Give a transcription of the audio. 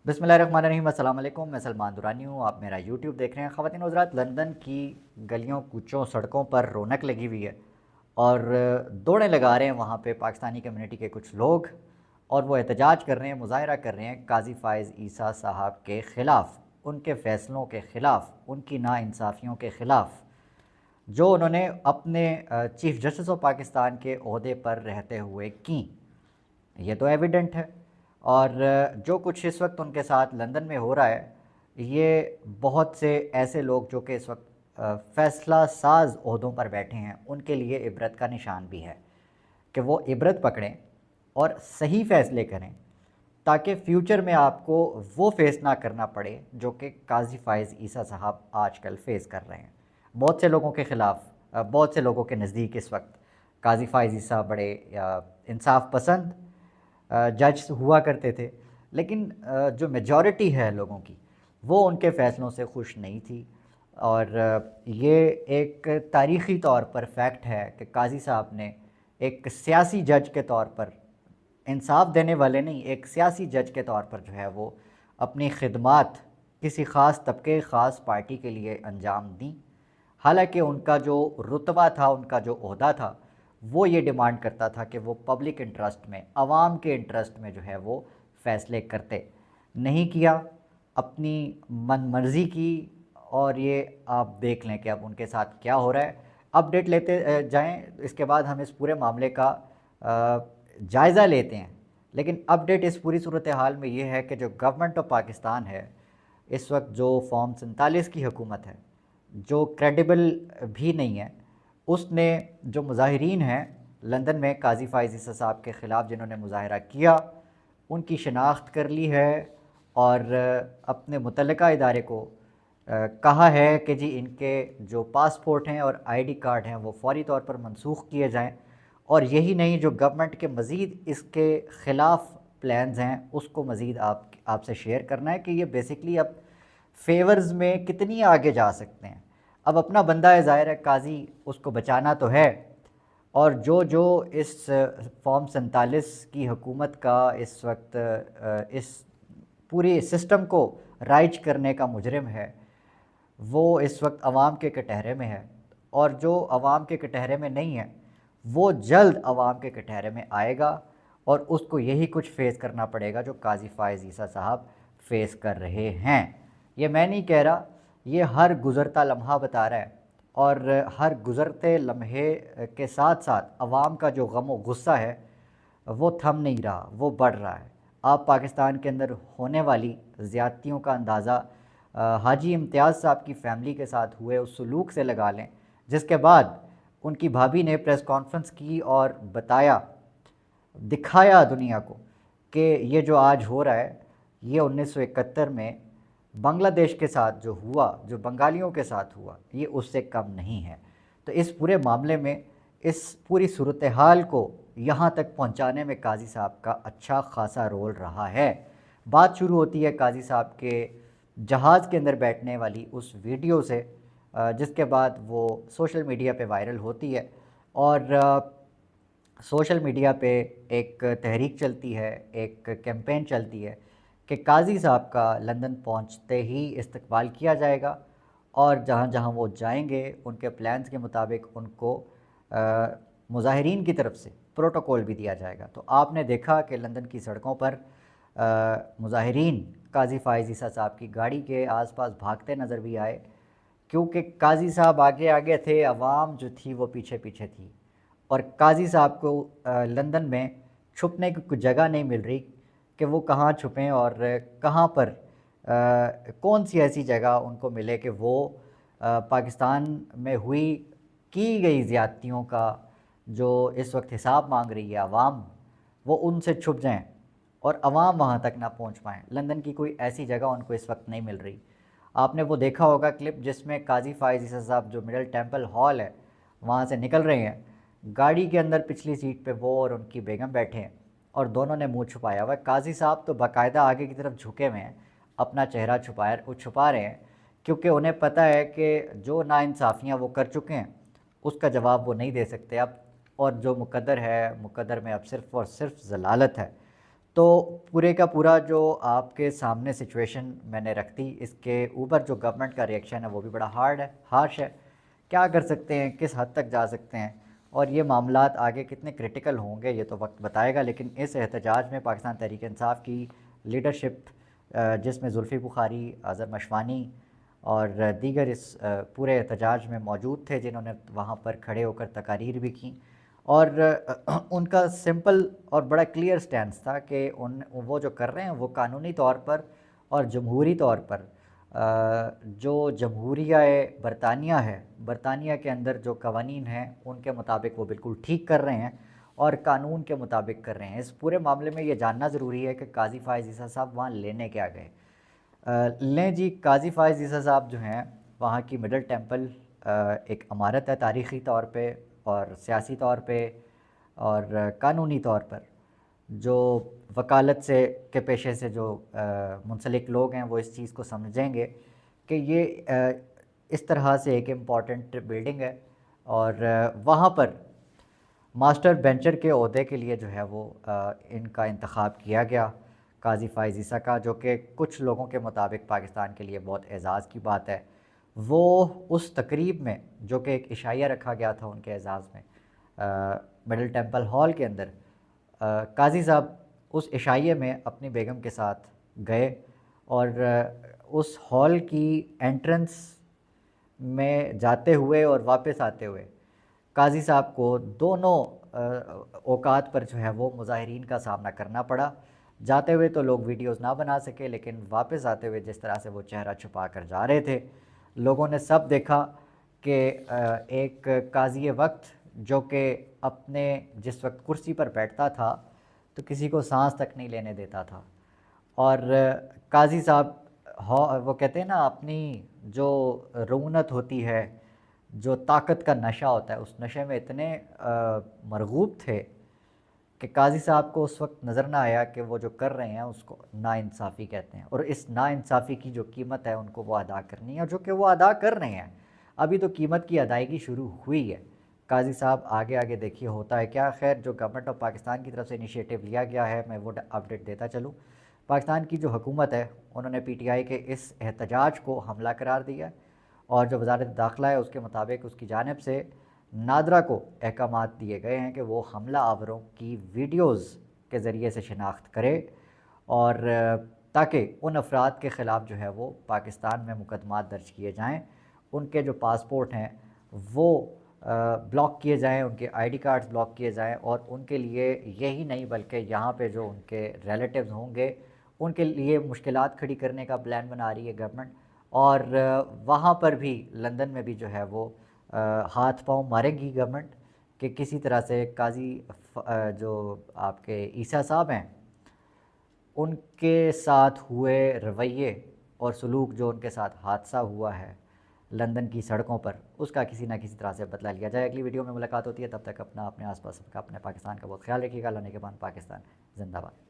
बिस्मिल्लाहिर्रहमानिर्रहीम, अस्सलाम वालेकुम। मैं सलमान दुरानी हूँ, आप मेरा यूट्यूब देख रहे हैं। ख़वातीन और हज़रात, लंदन की गलियों कूचों सड़कों पर रौनक लगी हुई है और दौड़ें लगा रहे हैं वहाँ पे पाकिस्तानी कम्युनिटी के कुछ लोग, और वो एहतजाज कर रहे हैं, मुज़ाहरा कर रहे हैं काज़ी फ़ाइज़ ईसा साहब के ख़िलाफ़, उनके फ़ैसलों के ख़िलाफ़, उनकी नाइंसाफ़ियों के ख़िलाफ़ जो उन्होंने अपने चीफ़ जस्टिस ऑफ पाकिस्तान के ओहदे पर रहते हुए की। ये तो एविडेंट है। और जो कुछ इस वक्त उनके साथ लंदन में हो रहा है, ये बहुत से ऐसे लोग जो कि इस वक्त फ़ैसला साज ओहदों पर बैठे हैं, उनके लिए इबरत का निशान भी है कि वो इबरत पकड़ें और सही फ़ैसले करें, ताकि फ़्यूचर में आपको वो फेस ना करना पड़े जो कि काज़ी फ़ाइज़ ईसा साहब आजकल फ़ेस कर रहे हैं। बहुत से लोगों के ख़िलाफ़, बहुत से लोगों के नज़दीक इस वक्त काज़ी फ़ाइज़ ईसा बड़े इंसाफ़ पसंद जज हुआ करते थे, लेकिन जो मेजॉरिटी है लोगों की, वो उनके फ़ैसलों से खुश नहीं थी। और ये एक तारीख़ी तौर पर फैक्ट है कि काज़ी साहब ने एक सियासी जज के तौर पर, इंसाफ देने वाले नहीं, एक सियासी जज के तौर पर जो है वो अपनी खिदमात किसी ख़ास तबके, ख़ास पार्टी के लिए अंजाम दी। हालांकि उनका जो रुतबा था, उनका जो ओहदा था, वो ये डिमांड करता था कि वो पब्लिक इंटरेस्ट में, आवाम के इंटरेस्ट में जो है वो फ़ैसले करते। नहीं किया, अपनी मन मर्ज़ी की। और ये आप देख लें कि अब उनके साथ क्या हो रहा है। अपडेट लेते जाएं, इसके बाद हम इस पूरे मामले का जायज़ा लेते हैं। लेकिन अपडेट इस पूरी सूरत हाल में ये है कि जो गवर्नमेंट ऑफ पाकिस्तान है इस वक्त, जो फॉर्म 47 की हुकूमत है, जो क्रेडिबल भी नहीं है, उसने जो मुज़ाहिरीन हैं लंदन में काज़ी फ़ाइज़ ईसा साहब के ख़िलाफ़ जिन्होंने मुज़ाहरा किया, उनकी शनाख्त कर ली है और अपने मुतल्लिका इदारे को कहा है कि जी इनके जो पासपोर्ट हैं और आईडी कार्ड हैं वो फ़ौरी तौर पर मनसूख किए जाएं। और यही नहीं, जो गवर्नमेंट के मज़ीद इसके ख़िलाफ़ प्लान्स हैं उसको मज़ीद आपसे शेयर करना है कि ये बेसिकली अब फेवर्स में कितनी आगे जा सकते हैं। अब अपना बंदा है, ज़ाहिर है काजी, उसको बचाना तो है। और जो जो इस फॉर्म 47 की हुकूमत का इस वक्त इस पूरी सिस्टम को राइज करने का मुजरिम है, वो इस वक्त अवाम के कटहरे में है। और जो अवाम के कटहरे में नहीं है, वो जल्द अवाम के कटहरे में आएगा और उसको यही कुछ फ़ेस करना पड़ेगा जो काज़ी फ़ाइज़ ईसा साहब फ़ेस कर रहे हैं। ये मैं नहीं कह रहा, ये हर गुज़रता लम्हा बता रहा है। और हर गुज़रते लम्हे के साथ साथ अवाम का जो गम व गुस्सा है वो थम नहीं रहा, वो बढ़ रहा है। आप पाकिस्तान के अंदर होने वाली ज़्यादतियों का अंदाज़ा हाजी इम्तियाज़ साहब की फ़ैमिली के साथ हुए उस सलूक से लगा लें, जिसके बाद उनकी भाभी ने प्रेस कॉन्फ्रेंस की और बताया, दिखाया दुनिया को कि ये जो आज हो रहा है ये 1971 में बांग्लादेश के साथ जो हुआ, जो बंगालियों के साथ हुआ, ये उससे कम नहीं है। तो इस पूरे मामले में, इस पूरी सूरत हाल को यहाँ तक पहुँचाने में काजी साहब का अच्छा खासा रोल रहा है। बात शुरू होती है काजी साहब के जहाज़ के अंदर बैठने वाली उस वीडियो से, जिसके बाद वो सोशल मीडिया पे वायरल होती है। और सोशल मीडिया पे एक तहरीक चलती है, एक कैंपेन चलती है कि काजी साहब का लंदन पहुंचते ही इस्तकबाल किया जाएगा और जहां जहां वो जाएंगे उनके प्लान्स के मुताबिक उनको मुज़ाहिरीन की तरफ से प्रोटोकॉल भी दिया जाएगा। तो आपने देखा कि लंदन की सड़कों पर मुज़ाहिरीन काजी फ़ाइज़ ईसा साहब की गाड़ी के आसपास भागते नज़र भी आए, क्योंकि काजी साहब आगे आगे थे, अवाम जो थी वो पीछे पीछे थी। और काजी साहब को लंदन में छुपने की कुछ जगह नहीं मिल रही कि वो कहाँ छुपें और कहाँ पर कौन सी ऐसी जगह उनको मिले कि वो पाकिस्तान में हुई की गई ज़्यादतियों का जो इस वक्त हिसाब मांग रही है अवाम, वो उनसे छुप जाएं और अवाम वहाँ तक ना पहुँच पाएँ। लंदन की कोई ऐसी जगह उनको इस वक्त नहीं मिल रही। आपने वो देखा होगा क्लिप जिसमें काजी फ़ाइज़ ईसा साहब जो मिडल टेम्पल हॉल है वहाँ से निकल रहे हैं, गाड़ी के अंदर पिछली सीट पे वो और उनकी बेगम बैठे हैं और दोनों ने मुंह छुपाया हुआ है। काजी साहब तो बाकायदा आगे की तरफ झुके हुए हैं, अपना चेहरा छुपा रहे हैं, क्योंकि उन्हें पता है कि जो नाइंसाफ़ियाँ वो कर चुके हैं उसका जवाब वो नहीं दे सकते अब। और जो मुकद्दर है, मुकद्दर में अब सिर्फ़ और सिर्फ ज़लालत है। تو پورے کا پورا جو آپ کے سامنے سچویشن میں نے رکھ دی، اس کے اوپر جو گورنمنٹ کا ریئیکشن ہے وہ بھی بڑا ہارش ہے. کیا کر سکتے ہیں، کس حد تک جا سکتے ہیں، اور یہ معاملات آگے کتنے کرٹیکل ہوں گے یہ تو وقت بتائے گا. لیکن اس احتجاج میں پاکستان تحریک انصاف کی لیڈرشپ، جس میں زلفی بخاری، اظہر مشوانی اور دیگر اس پورے احتجاج میں موجود تھے، جنہوں نے وہاں پر کھڑے ہو کر تقاریر بھی کیں، اور ان کا سمپل اور بڑا کلیئر سٹینس تھا کہ وہ جو کر رہے ہیں وہ قانونی طور پر اور جمہوری طور پر جو جمہوریہ برطانیہ ہے، برطانیہ کے اندر جو قوانین ہیں ان کے مطابق وہ بالکل ٹھیک کر رہے ہیں اور قانون کے مطابق کر رہے ہیں. اس پورے معاملے میں یہ جاننا ضروری ہے کہ قاضی فائز عیسیٰ صاحب وہاں لینے کیا گئے. لیں جی، قاضی فائز عیسیٰ صاحب جو ہیں وہاں کی مڈل ٹیمپل ایک عمارت ہے تاریخی طور پہ اور سیاسی طور پہ اور قانونی طور پر. جو وکالت سے کے پیشے سے جو منسلک لوگ ہیں وہ اس چیز کو سمجھیں گے کہ یہ اس طرح سے ایک امپورٹنٹ بلڈنگ ہے، اور وہاں پر ماسٹر بینچر کے عہدے کے لیے جو ہے وہ ان کا انتخاب کیا گیا قاضی فائز عیسیٰ کا، جو کہ کچھ لوگوں کے مطابق پاکستان کے لیے بہت اعزاز کی بات ہے. وہ اس تقریب میں جو کہ ایک عشائیہ رکھا گیا تھا ان کے اعزاز میں مڈل ٹیمپل ہال کے اندر، قاضی صاحب اس عشائیے میں اپنی بیگم کے ساتھ گئے، اور اس ہال کی انٹرنس میں جاتے ہوئے اور واپس آتے ہوئے قاضی صاحب کو دونوں اوقات پر جو ہے وہ مظاہرین کا سامنا کرنا پڑا. جاتے ہوئے تو لوگ ویڈیوز نہ بنا سکے، لیکن واپس آتے ہوئے جس طرح سے وہ چہرہ چھپا کر جا رہے تھے، لوگوں نے سب دیکھا کہ ایک قاضی وقت جو کہ اپنے جس وقت کرسی پر بیٹھتا تھا تو کسی کو سانس تک نہیں لینے دیتا تھا، اور قاضی صاحب وہ کہتے ہیں نا اپنی جو رونت ہوتی ہے، جو طاقت کا نشہ ہوتا ہے، اس نشے میں اتنے مرغوب تھے کہ قاضی صاحب کو اس وقت نظر نہ آیا کہ وہ جو کر رہے ہیں اس کو ناانصافی کہتے ہیں، اور اس ناانصافی کی جو قیمت ہے ان کو وہ ادا کرنی ہے، اور جو کہ وہ ادا کر رہے ہیں. ابھی تو قیمت کی ادائیگی شروع ہوئی ہے. قاضی صاحب آگے آگے دیکھیے ہوتا ہے کیا. خیر، جو گورنمنٹ آف پاکستان کی طرف سے انیشیٹو لیا گیا ہے میں وہ اپڈیٹ دیتا چلوں. پاکستان کی جو حکومت ہے انہوں نے پی ٹی آئی کے اس احتجاج کو حملہ قرار دیا، اور جو وزارت داخلہ ہے اس کے مطابق اس کی جانب سے نادرا کو احکامات دیے گئے ہیں کہ وہ حملہ آوروں کی ویڈیوز کے ذریعے سے شناخت کرے، اور تاکہ ان افراد کے خلاف جو ہے وہ پاکستان میں مقدمات درج کیے جائیں، ان کے جو پاسپورٹ ہیں وہ بلاک کیے جائیں، ان کے آئی ڈی کارڈز بلاک کیے جائیں، اور ان کے لیے یہی نہیں بلکہ یہاں پہ جو ان کے ریلیٹیوز ہوں گے ان کے لیے مشکلات کھڑی کرنے کا پلان بنا رہی ہے گورنمنٹ. اور وہاں پر بھی لندن میں بھی جو ہے وہ ہاتھ پاؤں مارے گی گورنمنٹ کہ کسی طرح سے قاضی جو آپ کے عیسیٰ صاحب ہیں ان کے ساتھ ہوئے رویے اور سلوک، جو ان کے ساتھ حادثہ ہوا ہے لندن کی سڑکوں پر، اس کا کسی نہ کسی طرح سے بدلہ لیا جائے. اگلی ویڈیو میں ملاقات ہوتی ہے، تب تک اپنے آس پاس کا، اپنے پاکستان کا بہت خیال رکھیے گا. اللہ نے کے بعد پاکستان زندہ باد.